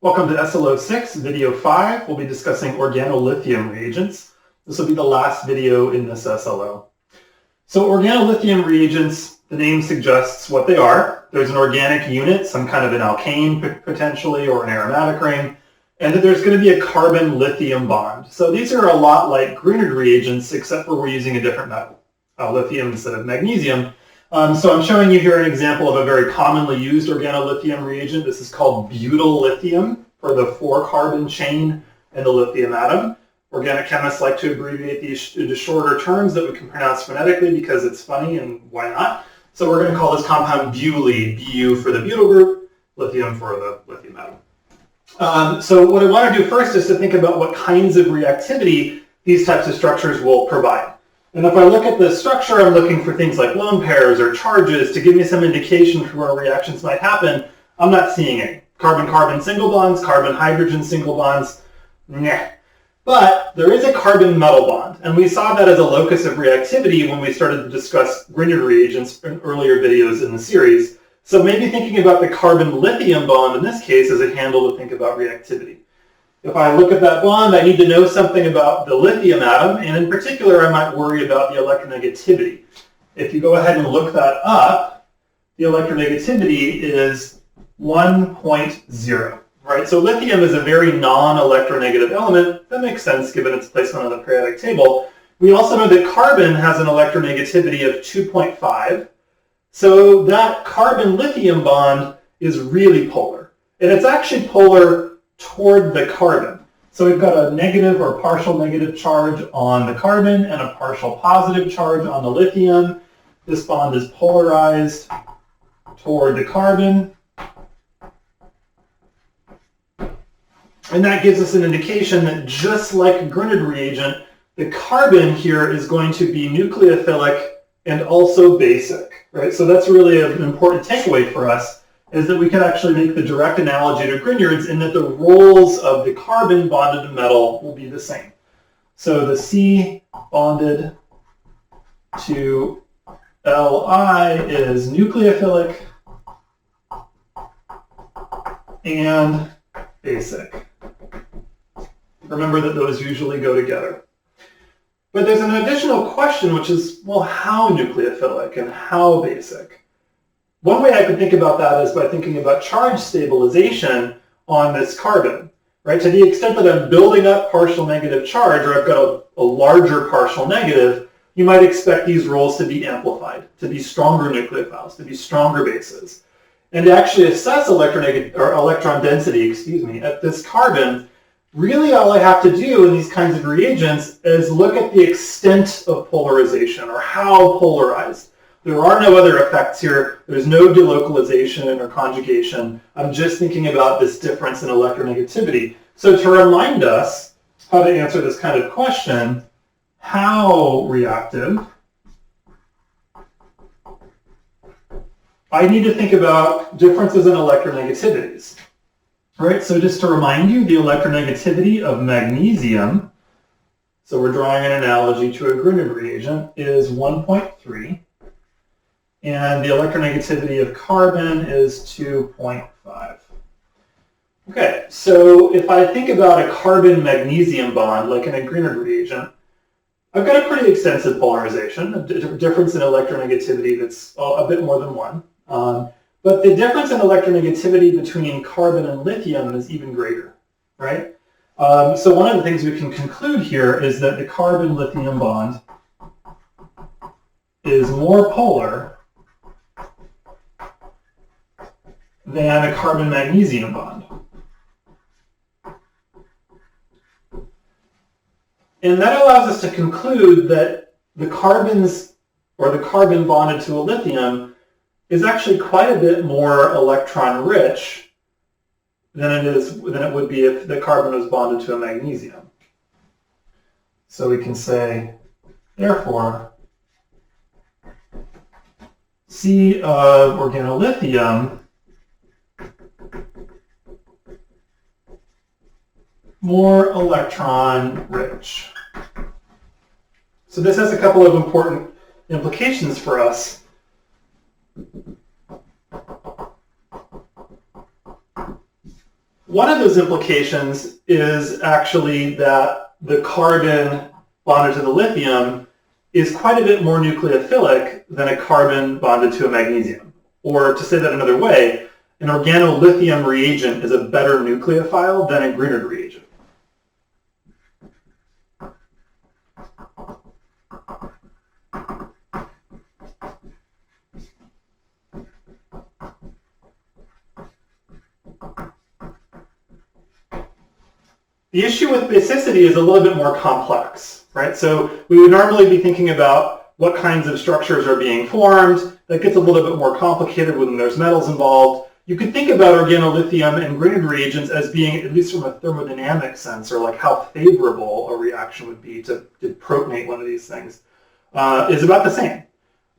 Welcome to SLO6, video 5. We'll be discussing organolithium reagents. This will be the last video in this SLO. So organolithium reagents, the name suggests what they are. There's an organic unit, some kind of an alkane potentially, or an aromatic ring, and then there's going to be a carbon-lithium bond. So these are a lot like Grignard reagents, except for we're using a different metal, lithium instead of magnesium. So I'm showing you here an example of a very commonly used organolithium reagent. This is called butyl lithium for the 4-carbon chain in the lithium atom. Organic chemists like to abbreviate these into shorter terms that we can pronounce phonetically because it's funny, and why not? So we're going to call this compound BuLi, Bu for the butyl group, lithium for the lithium atom. So what I want to do first is to think about what kinds of reactivity these types of structures will provide. And if I look at the structure, I'm looking for things like lone pairs or charges to give me some indication for where reactions might happen. I'm not seeing any. Carbon-carbon single bonds, carbon-hydrogen single bonds, nah. But there is a carbon-metal bond, and we saw that as a locus of reactivity when we started to discuss Grignard reagents in earlier videos in the series. So maybe thinking about the carbon-lithium bond in this case is a handle to think about reactivity. If I look at that bond, I need to know something about the lithium atom, and in particular, I might worry about the electronegativity. If you go ahead and look that up, the electronegativity is 1.0, right? So lithium is a very non-electronegative element. That makes sense given its placement on the periodic table. We also know that carbon has an electronegativity of 2.5. So that carbon-lithium bond is really polar. And it's actually polar toward the carbon. So we've got a negative or partial negative charge on the carbon and a partial positive charge on the lithium. This bond is polarized toward the carbon. And that gives us an indication that just like a Grignard reagent, the carbon here is going to be nucleophilic and also basic, right? So that's really an important takeaway for us, is that we can actually make the direct analogy to Grignards in that the roles of the carbon bonded to metal will be the same. So the C bonded to Li is nucleophilic and basic. Remember that those usually go together. But there's an additional question, which is, well, how nucleophilic and how basic? One way I could think about that is by thinking about charge stabilization on this carbon, right? To the extent that I'm building up partial negative charge, or I've got a larger partial negative, you might expect these roles to be amplified, to be stronger nucleophiles, to be stronger bases. And to actually assess electron density, at this carbon, really all I have to do in these kinds of reagents is look at the extent of polarization, or how polarized. There are no other effects here. There's no delocalization or conjugation. I'm just thinking about this difference in electronegativity. So to remind us how to answer this kind of question, how reactive, I need to think about differences in electronegativities. Right, so just to remind you, the electronegativity of magnesium, so we're drawing an analogy to a Grignard reagent, is 1.3. And the electronegativity of carbon is 2.5. Okay, so if I think about a carbon-magnesium bond, like in a Grignard reagent, I've got a pretty extensive polarization, a difference in electronegativity that's a bit more than 1. But the difference in electronegativity between carbon and lithium is even greater, right? So one of the things we can conclude here is that the carbon-lithium bond is more polar than a carbon-magnesium bond. And that allows us to conclude that the carbons, or the carbon bonded to a lithium, is actually quite a bit more electron-rich than it would be if the carbon was bonded to a magnesium. So we can say, therefore, C of organolithium more electron-rich. So this has a couple of important implications for us. One of those implications is actually that the carbon bonded to the lithium is quite a bit more nucleophilic than a carbon bonded to a magnesium. Or to say that another way, an organolithium reagent is a better nucleophile than a Grignard reagent. The issue with basicity is a little bit more complex, right? So we would normally be thinking about what kinds of structures are being formed. That gets a little bit more complicated when there's metals involved. You could think about organolithium and Grignard reagents as being, at least from a thermodynamic sense, or like how favorable a reaction would be to protonate one of these things, is about the same.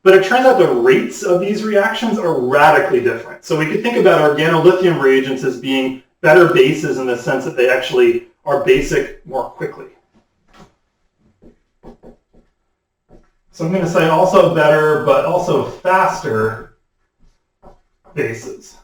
But it turns out the rates of these reactions are radically different. So we could think about organolithium reagents as being better bases in the sense that they actually are basic more quickly. So I'm going to say also better, but also faster bases.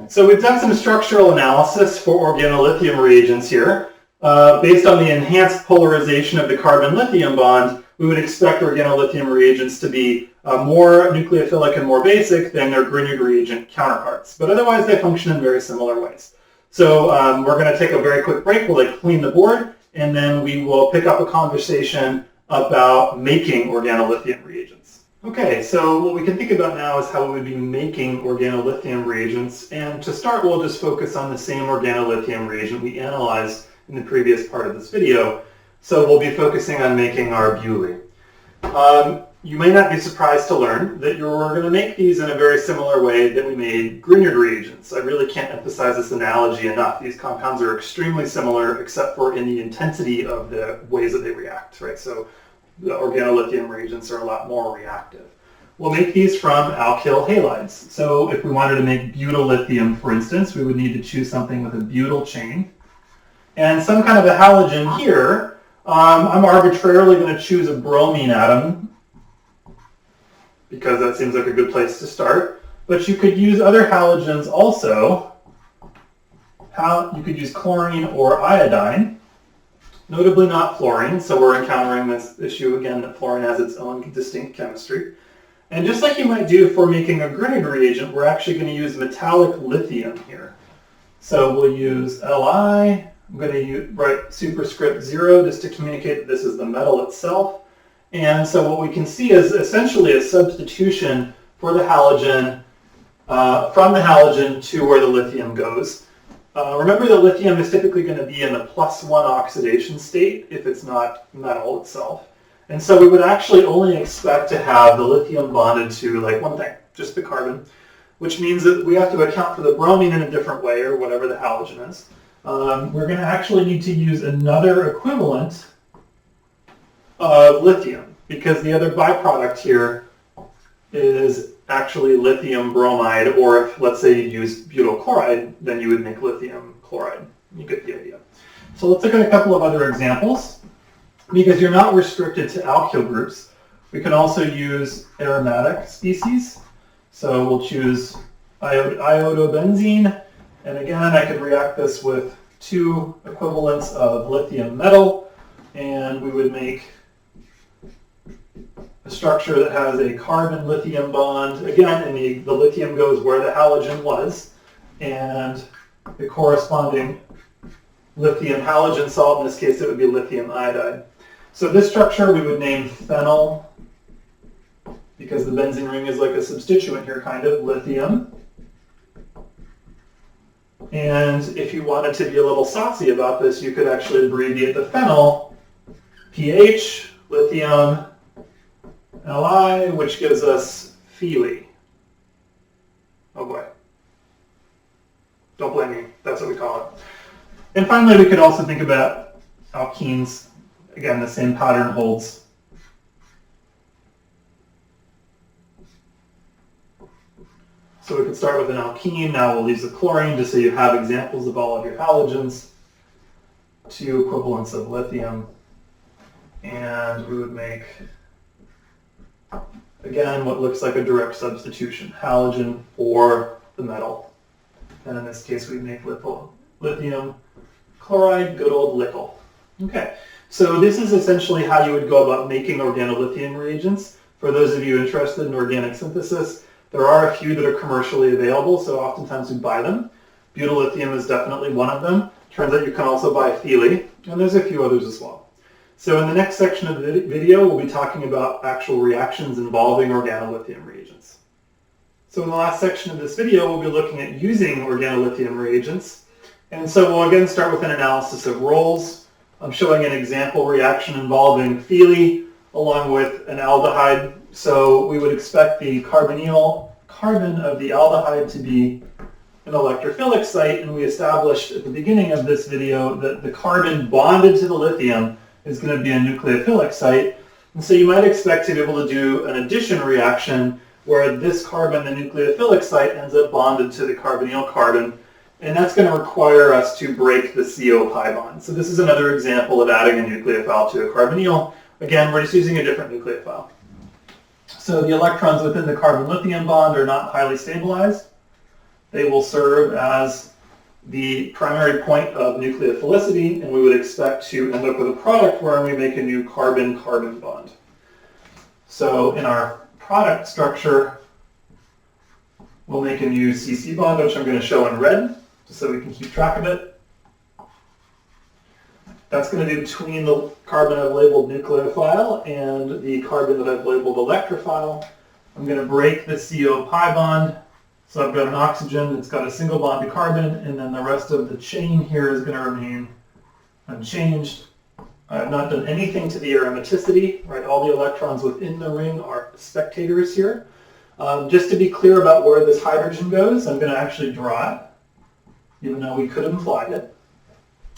So we've done some structural analysis for organolithium reagents here. Based on the enhanced polarization of the carbon-lithium bond, we would expect organolithium reagents to be more nucleophilic and more basic than their Grignard reagent counterparts. But otherwise, they function in very similar ways. So we're going to take a very quick break. We'll clean the board, and then we will pick up a conversation about making organolithium reagents. Okay, so what we can think about now is how we would be making organolithium reagents. And to start, we'll just focus on the same organolithium reagent we analyzed in the previous part of this video. So we'll be focusing on making our butylene. You may not be surprised to learn that we're going to make these in a very similar way that we made Grignard reagents. I really can't emphasize this analogy enough. These compounds are extremely similar except for in the intensity of the ways that they react, right? So the organolithium reagents are a lot more reactive. We'll make these from alkyl halides. So if we wanted to make butylithium, for instance, we would need to choose something with a butyl chain and some kind of a halogen here. I'm arbitrarily going to choose a bromine atom because that seems like a good place to start. But you could use other halogens also. You could use chlorine or iodine, notably not fluorine. So we're encountering this issue again that fluorine has its own distinct chemistry. And just like you might do for making a Grignard reagent, we're actually going to use metallic lithium here. So we'll use Li. I'm going to write superscript 0 just to communicate that this is the metal itself. And so what we can see is essentially a substitution for the halogen, from the halogen to where the lithium goes. Remember that lithium is typically going to be in the +1 oxidation state if it's not metal itself. And so we would actually only expect to have the lithium bonded to like one thing, just the carbon, which means that we have to account for the bromine in a different way or whatever the halogen is. We're going to actually need to use another equivalent of lithium because the other byproduct here is actually lithium bromide, or if let's say you use butyl chloride, then you would make lithium chloride. You get the idea. So let's look at a couple of other examples. Because you're not restricted to alkyl groups, we can also use aromatic species. So we'll choose iodobenzene, and again I could react this with 2 equivalents of lithium metal, and we would make a structure that has a carbon-lithium bond. Again, and the lithium goes where the halogen was, and the corresponding lithium halogen salt, in this case it would be lithium iodide. So this structure we would name phenyl, because the benzene ring is like a substituent here, kind of, lithium. And if you wanted to be a little saucy about this, you could actually abbreviate the phenyl, pH, lithium, Li, which gives us Feely. Oh boy. Don't blame me. That's what we call it. And finally, we could also think about alkenes. Again, the same pattern holds. So we could start with an alkene. Now we'll use the chlorine just so you have examples of all of your halogens. 2 equivalents of lithium. And we would make, again, what looks like a direct substitution. Halogen for the metal. and in this case we make lithium chloride, good old nickel. Okay, so this is essentially how you would go about making organolithium reagents. For those of you interested in organic synthesis, there are a few that are commercially available, so oftentimes we buy them. Butyllithium is definitely one of them. Turns out you can also buy Feely, and there's a few others as well. So in the next section of the video, we'll be talking about actual reactions involving organolithium reagents. So in the last section of this video, we'll be looking at using organolithium reagents. And so we'll again start with an analysis of roles. I'm showing an example reaction involving Feely along with an aldehyde. So we would expect the carbonyl carbon of the aldehyde to be an electrophilic site, and we established at the beginning of this video that the carbon bonded to the lithium is going to be a nucleophilic site. And so you might expect to be able to do an addition reaction where this carbon, the nucleophilic site, ends up bonded to the carbonyl carbon, and that's going to require us to break the CO pi bond. So this is another example of adding a nucleophile to a carbonyl. Again, we're just using a different nucleophile. So the electrons within the carbon-lithium bond are not highly stabilized. They will serve as the primary point of nucleophilicity, and we would expect to end up with a product where we make a new carbon-carbon bond. So in our product structure, we'll make a new CC bond, which I'm going to show in red, just so we can keep track of it. That's going to be between the carbon I've labeled nucleophile and the carbon that I've labeled electrophile. I'm going to break the CO pi bond. So I've got an oxygen that's got a single bond to carbon, and then the rest of the chain here is going to remain unchanged. I've not done anything to the aromaticity, right? All the electrons within the ring are spectators here. Just to be clear about where this hydrogen goes, I'm going to actually draw it, even though we could have implied it.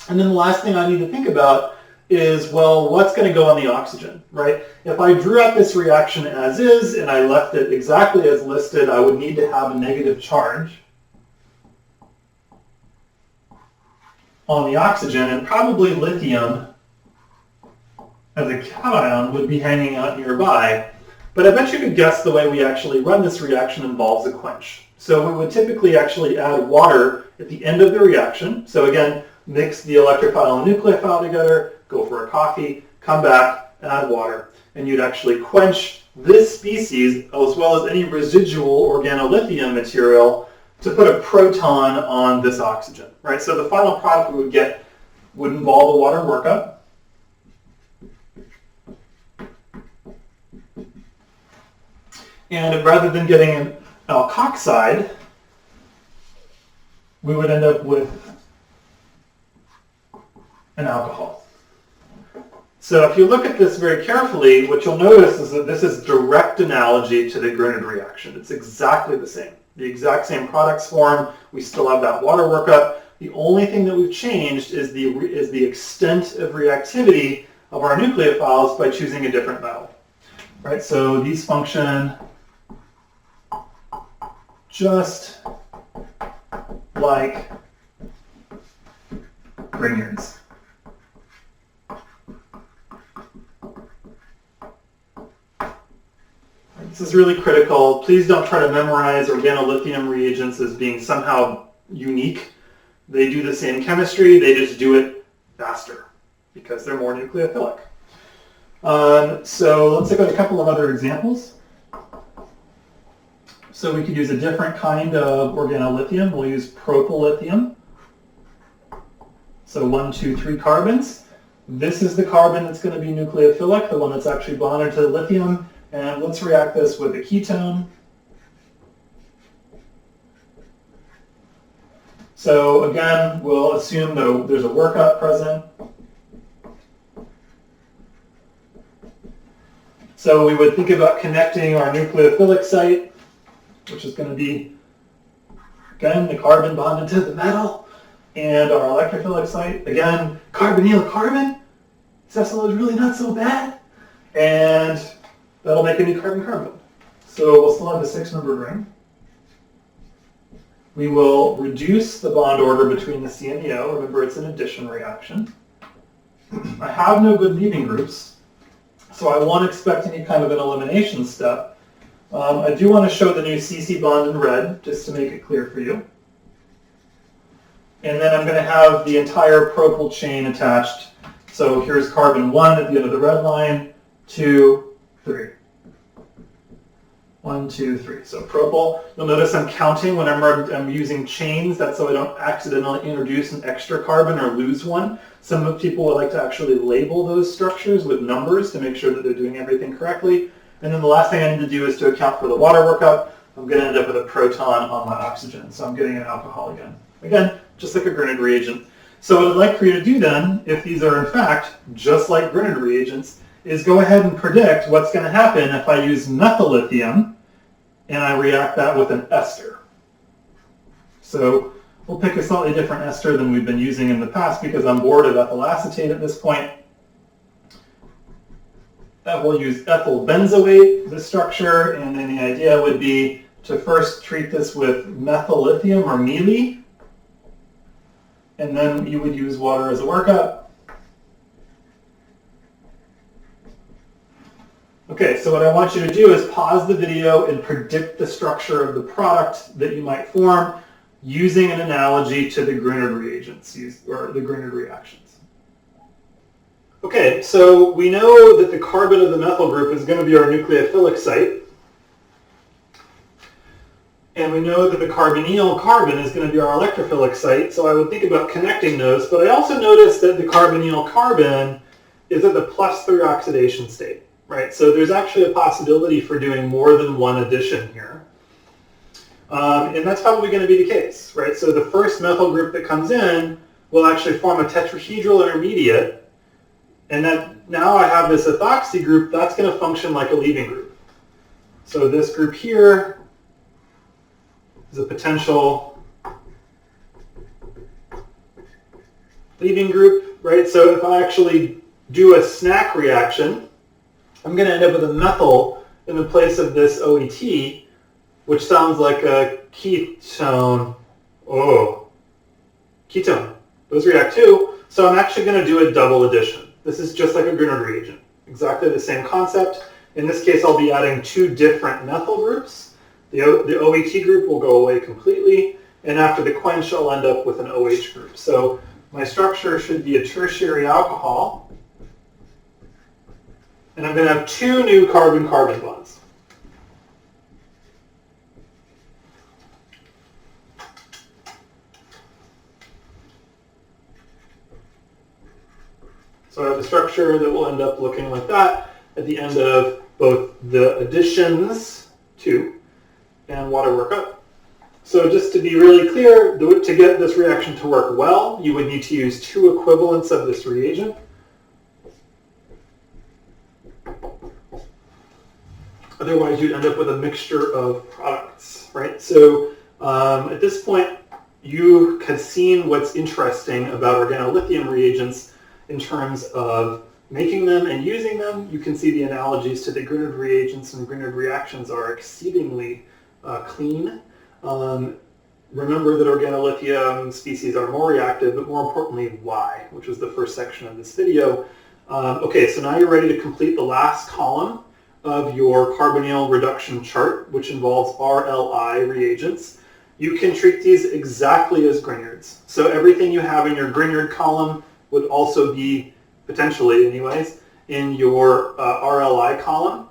And then the last thing I need to think about is, well, what's going to go on the oxygen, right? If I drew out this reaction as is and I left it exactly as listed, I would need to have a negative charge on the oxygen, and probably lithium as a cation would be hanging out nearby. But I bet you could guess the way we actually run this reaction involves a quench. So we would typically actually add water at the end of the reaction. So again, mix the electrophile and nucleophile together, go for a coffee, come back, add water, and you'd actually quench this species as well as any residual organolithium material to put a proton on this oxygen, right? So the final product we would get would involve a water workup. And rather than getting an alkoxide, we would end up with an alcohol. So if you look at this very carefully, what you'll notice is that this is direct analogy to the Grignard reaction. It's exactly the same. The exact same products form. We still have that water workup. The only thing that we've changed is the extent of reactivity of our nucleophiles by choosing a different metal. Right? So these function just like Grignards. This is really critical. Please don't try to memorize organolithium reagents as being somehow unique. They do the same chemistry, they just do it faster because they're more nucleophilic. So let's look at a couple of other examples. So we could use a different kind of organolithium. We'll use propyllithium. So 1, 2, 3 carbons. This is the carbon that's going to be nucleophilic, the one that's actually bonded to the lithium. And let's react this with a ketone. So again, we'll assume that there's a workup present. So we would think about connecting our nucleophilic site, which is going to be, again, the carbon bonded to the metal, and our electrophilic site, again, carbonyl carbon. This SLO is really not so bad. And that'll make a new carbon-carbon. So we'll still have a 6-membered ring. We will reduce the bond order between the C and the O. Remember, it's an addition reaction. I have no good leaving groups, so I won't expect any kind of an elimination step. I do want to show the new CC bond in red, just to make it clear for you. And then I'm going to have the entire propyl chain attached. So here's carbon 1 at the end of the red line, 2, 3. 1, 2, 3. So propyl. You'll notice I'm counting whenever I'm using chains. That's so I don't accidentally introduce an extra carbon or lose one. Some people would like to actually label those structures with numbers to make sure that they're doing everything correctly. And then the last thing I need to do is to account for the water workup. I'm going to end up with a proton on my oxygen. So I'm getting an alcohol again. Again, just like a Grignard reagent. So what I'd like for you to do then, if these are in fact just like Grignard reagents, is go ahead and predict what's going to happen if I use methyllithium and I react that with an ester. So we'll pick a slightly different ester than we've been using in the past because I'm bored of ethyl acetate at this point. We'll use ethyl benzoate, this structure, and then the idea would be to first treat this with methyllithium or mealy, and then you would use water as a workup. Okay, so what I want you to do is pause the video and predict the structure of the product that you might form using an analogy to the Grignard reagents, or the Grignard reactions. Okay, so we know that the carbon of the methyl group is going to be our nucleophilic site. And we know that the carbonyl carbon is going to be our electrophilic site, so I would think about connecting those. But I also noticed that the carbonyl carbon is at the +3 oxidation state, right? So there's actually a possibility for doing more than one addition here. And that's probably going to be the case, right? So the first methyl group that comes in will actually form a tetrahedral intermediate. And then now I have this ethoxy group that's going to function like a leaving group. So this group here is a potential leaving group, right? So if I actually do a snack reaction, I'm going to end up with a methyl in the place of this OET, which sounds like a ketone. Oh, ketone. Those react too. So I'm actually going to do a double addition. This is just like a Grignard reagent. Exactly the same concept. In this case, I'll be adding two different methyl groups. The OET group will go away completely, and after the quench, I'll end up with an OH group. So my structure should be a tertiary alcohol, and I'm going to have two new carbon-carbon bonds. So I have a structure that will end up looking like that at the end of both the additions, 2, and water workup. So just to be really clear, to get this reaction to work well, you would need to use 2 equivalents of this reagent. Otherwise, you'd end up with a mixture of products, right? So at this point, you have seen what's interesting about organolithium reagents in terms of making them and using them. You can see the analogies to the Grignard reagents and Grignard reactions are exceedingly clean. Remember that organolithium species are more reactive, but more importantly, why, which was the first section of this video. Okay, so now you're ready to complete the last column of your carbonyl reduction chart, which involves RLI reagents. You can treat these exactly as Grignards. So everything you have in your Grignard column would also be, potentially anyways, in your RLI column.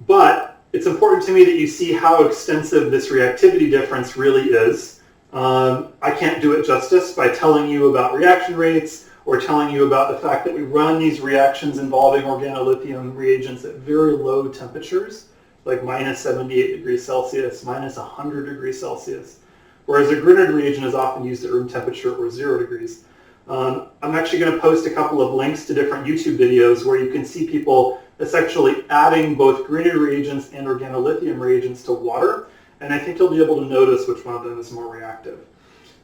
But it's important to me that you see how extensive this reactivity difference really is. I can't do it justice by telling you about reaction rates or telling you about the fact that we run these reactions involving organolithium reagents at very low temperatures, like minus 78 degrees Celsius, minus 100 degrees Celsius, whereas a Grignard reagent is often used at room temperature or 0 degrees. I'm actually going to post a couple of links to different YouTube videos where you can see people essentially adding both Grignard reagents and organolithium reagents to water, and I think you'll be able to notice which one of them is more reactive.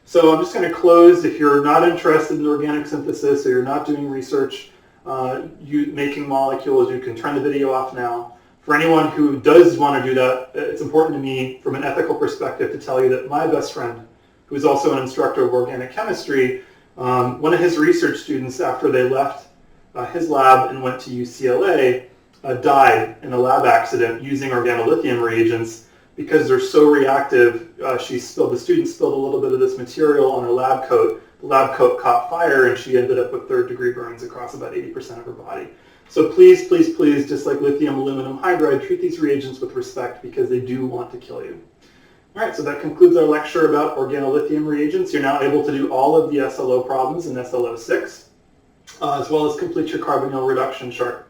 So I'm just going to close. If you're not interested in organic synthesis or you're not doing research making molecules, you can turn the video off now. For anyone who does want to do that, it's important to me from an ethical perspective to tell you that my best friend, who is also an instructor of organic chemistry, one of his research students, after they left his lab and went to UCLA, died in a lab accident using organolithium reagents because they're so reactive. The student spilled a little bit of this material on her lab coat, the lab coat caught fire and she ended up with third-degree burns across about 80% of her body. So please, please, please, just like lithium aluminum hydride, treat these reagents with respect because they do want to kill you. All right, so that concludes our lecture about organolithium reagents. You're now able to do all of the SLO problems in SLO 6, as well as complete your carbonyl reduction chart.